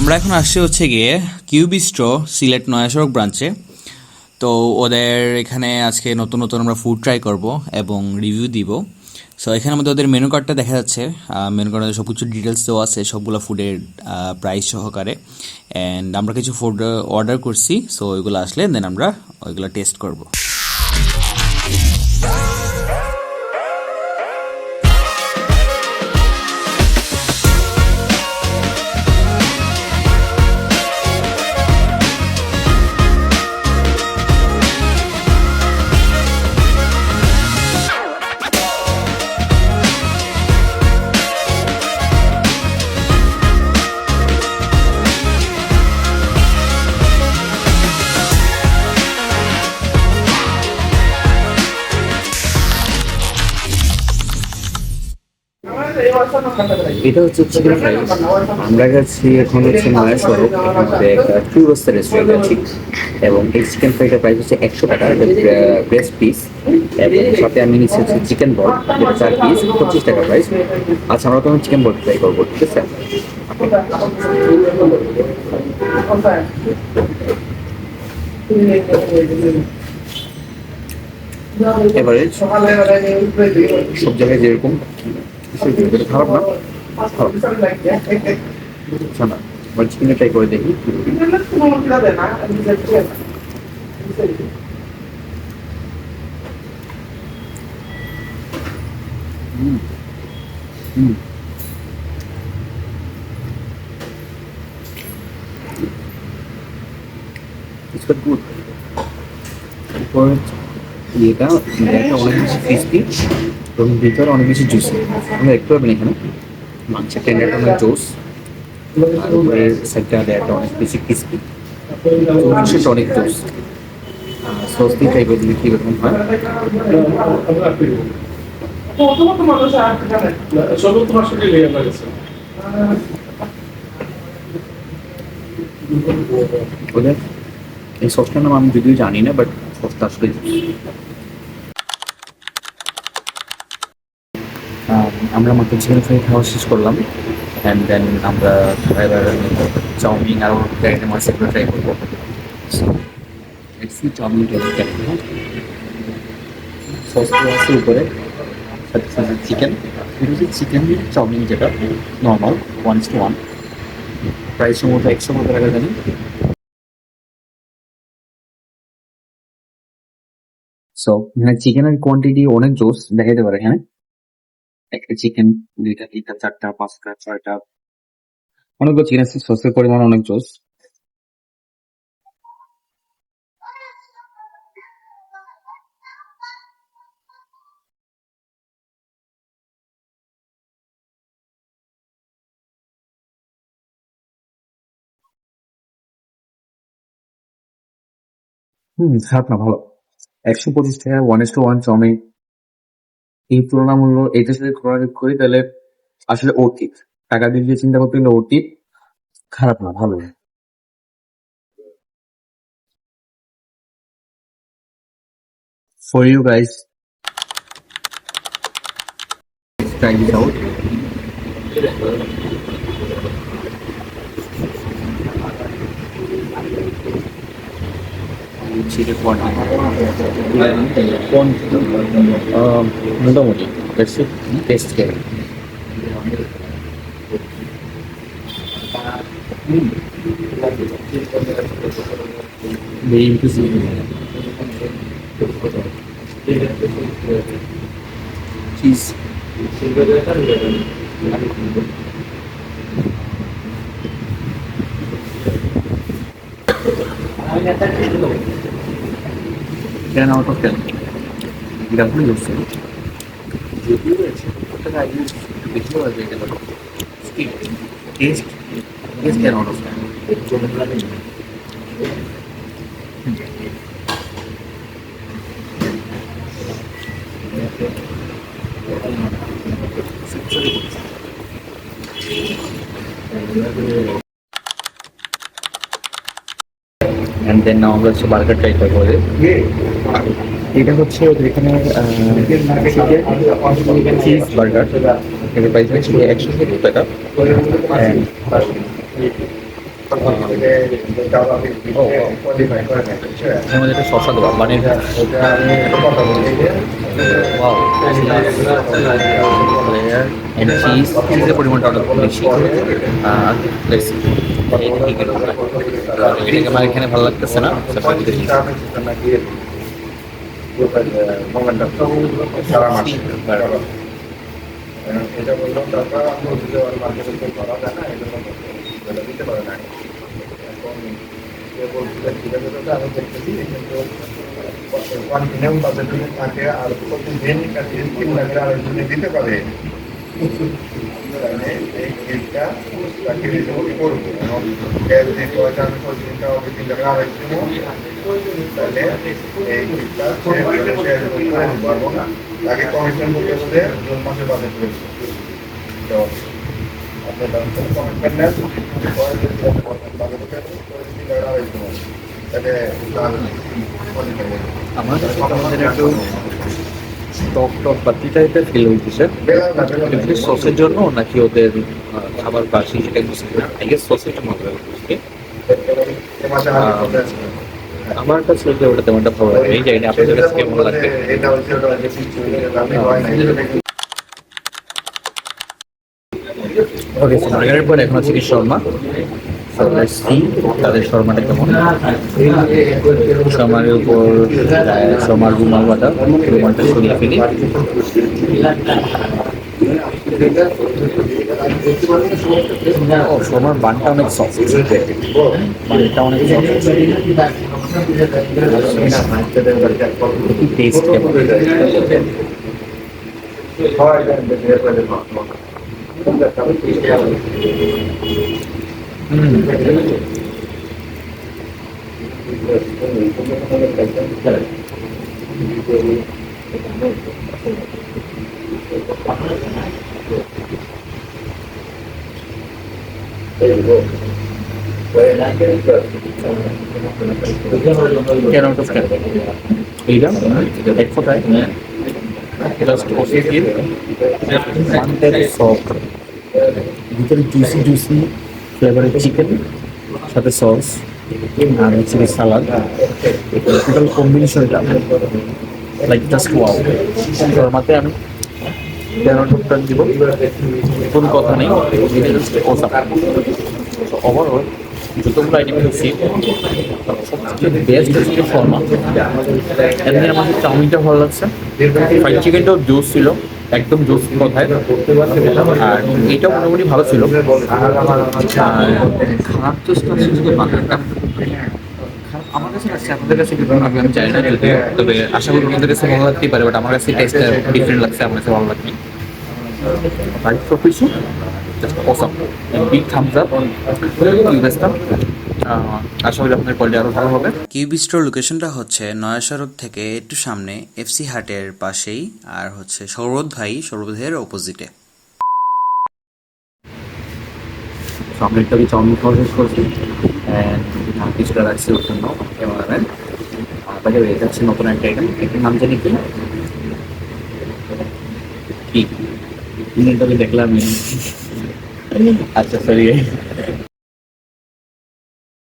আমরা এখন আসছি হচ্ছে গিয়ে কিউবিস্ট্রো সিলেট নয়া সড়ক ব্রাঞ্চে। তো ওদের এখানে আজকে নতুন নতুন আমরা ফুড ট্রাই করব এবং রিভিউ দিব। সো এখানে মধ্যে ওদের মেনু কার্ডটা দেখা যাচ্ছে। মেনু কার্ডে সব কিছু ডিটেলস দেওয়া আছে, সবগুলো ফুডের প্রাইস সহকারে। অ্যান্ড আমরা কিছু ফুড অর্ডার করছি, সো ওইগুলো আসলে দেন আমরা ওইগুলো টেস্ট করব। এটা হচ্ছে চিকেন ফ্রাই। আমরা গেছি এখন হচ্ছে নয়া সড়ক, এখানে একটা চৌরাস্তা রেস্টুরেন্ট আছি এবং এই চিকেন ফ্রাইটার প্রাইস হচ্ছে 100 টাকা, ব্রেস্ট পিস এবং সাথে আমি নিচ্ছি হচ্ছে চিকেন বল, যেটা 4 পিস 25 টাকা প্রাইস। আচ্ছা, আমরা তখন চিকেন বল ট্রাই করবো, ঠিক আছে? এভারেজ সব জায়গায় যেরকম, খারাপ না, আচ্ছা না, এবার চিকেনটা ট্রাই করে দেখি। গুড। এটা অনেক বেশি ক্রিস্পি এবং ভিতরে অনেক বেশি জুসি। আমরা দেখতে পাবেন এখানে মাংসের টেন্ডারটা অনেক জোস, আর উপরের সাইডটা দেয়াটা অনেক বেশি ক্রিস্পি, সেটা অনেক জোস। সস দিয়ে ট্রাই করে দিলে কীরকম হয়। ওদের এই সসটার নাম আমি যদিও জানি না, বাট সসটা আসলে আমরা মাত্র চিকেন ফ্রাই খাওয়া শেষ করলাম, অ্যান্ড দেন আমরা এবার চাউমিন আরও আইটেম আছে সেগুলো ট্রাই করবো। চাউমিন সস আছে উপরে, সাথে সাথে চিকেন। এটা হচ্ছে চিকেন চাউমিন, যেটা নর্মাল 1:1, প্রাইস সম্ভবত 100 টাকা জানি। সো এখানে চিকেনের কোয়ান্টিটি অনেক জোস দেখাইতে পারে। এখানে একটা চিকেন, 2টা, 3টা, 4টা, 5টা, 6টা, অনেকগুলো চিকেন আছে। সসের পরিমাণ অনেক জোস। খারাপ না, ভালো। 125 টাকা 1:1 চাউমিন, এই তুলনামূল্য এটার সাথে করি তাহলে আসলে অতীত টাকা দিয়ে চিন্তা করতে গেলে অতীত খারাপ না, ভালো। For you guys, try this out. Chicken মোটামুটি টেস্ট করে very impressive. Cheese. Ten out of 10. Definitely good food. Taste 10 out of 10. and then আমরা হচ্ছে বার্গার ট্রাই করবো। এটা হচ্ছে ওদের এখানে চিজ বার্গার, এটার প্রাইস হচ্ছে 170 টাকা। এর মধ্যে একটা শসা দেওয়া বানিয়ে ওয়াও এন্ড চিজ চিজের পরিমাণটা অনেক বেশি লেটস এটাকে আমার এখানে ভালো লাগতেছে না এটা বললাম তারপর আমি ওদিকে মার্কেটে করা যায় না এই জন্য দিতে পারে না এখন বলছিলেন ঠিক আছে দাদা আমি দেখতেছি কিন্তু কন্টিনিউ তাদের জন্য থাকে আর প্রতিদিন 3 লাখ আরেকজনে দিতে পারে এই গিফটটা তাকে রিজনেবল করবো এবং গ্যাস দিতে হয়তো আমি প্রতিদিনটা হবে 3 লাখ আরেকজন তাহলে এই গিফটটা পারবো না তাকে কমিশন করতে হলে 2 মাসে বাজেট রয়েছে তো আপনার কমিটমেন্ট নেন আমার কাছে আমাদের একটু টক টক বা টাইপের ফিল হইতেছে সসের জন্য নাকি ওদের খাবার বাসি সেটা বুঝতে না আই গেস সসেরটা মজা হচ্ছে আমার কাছে ওটা তেমনটা ভালো লাগে এই জানি আপনাদের কাছে কেমন লাগবে ওকে বার্গারের পর এখন হচ্ছে কি শর্মা তাদের শর্মাটা কেমন শর্মার উপর শর্মার রুমাল বাটা রুমালটা সরিয়ে ফেলি ও শর্মার বানটা অনেক সফট বানটা অনেক টেস্ট কেন এইটা এক ফোটায় জাস্ট ওকে দিয়ে সফট ভিতরে জুসি জুসি ফ্লেভারের চিকেন সাথে সস আর হচ্ছে সালাদ টোটাল কম্বিনেশনটা লাইক জাস্ট ওয়াও শর্মাতে আমি 13 দিব কোনো কথা নেই ওভারঅল যতগুলো আইটেম দিচ্ছি সবচেয়ে বেস্ট হচ্ছে শর্মা এমনি আমাদের চাউমিনটা ভালো লাগছে ফ্রাইড চিকেনটাও জুস ছিল একদম জুস কথায় আর এইটাও মোটামুটি ভালো ছিল আর খারাপ টেস্ট হচ্ছে শুধু বার্গারটা আমার কাছে লাগছে আপনাদের কাছে কি আমি চাই না তবে আশা করি আপনাদের কাছে ভালো লাগতেই পারে বাট আমার কাছে টেস্টটা ডিফারেন্ট লাগছে আমার কাছে ভালো লাগবে রাইট ফর পিছু just awesome big thumbs up ইউএসটা আশা করি আপনাদের কোয়ালিটি আরও ভালো হবে কিউবি স্টোর লোকেশনটা হচ্ছে নয়া সড়ক থেকে একটু সামনে এফসি হাটের পাশেই আর হচ্ছে সৌরভের অপোজিটে সামনে একটা চাউমিন খাওয়া শেষ করছি কিছুটা রাখছি ওর জন্য ক্যামেরাম্যান বাজার হয়ে যাচ্ছে নতুন একটা আইটেম এটার নাম জানি কি তবে দেখলাম আচ্ছা সরি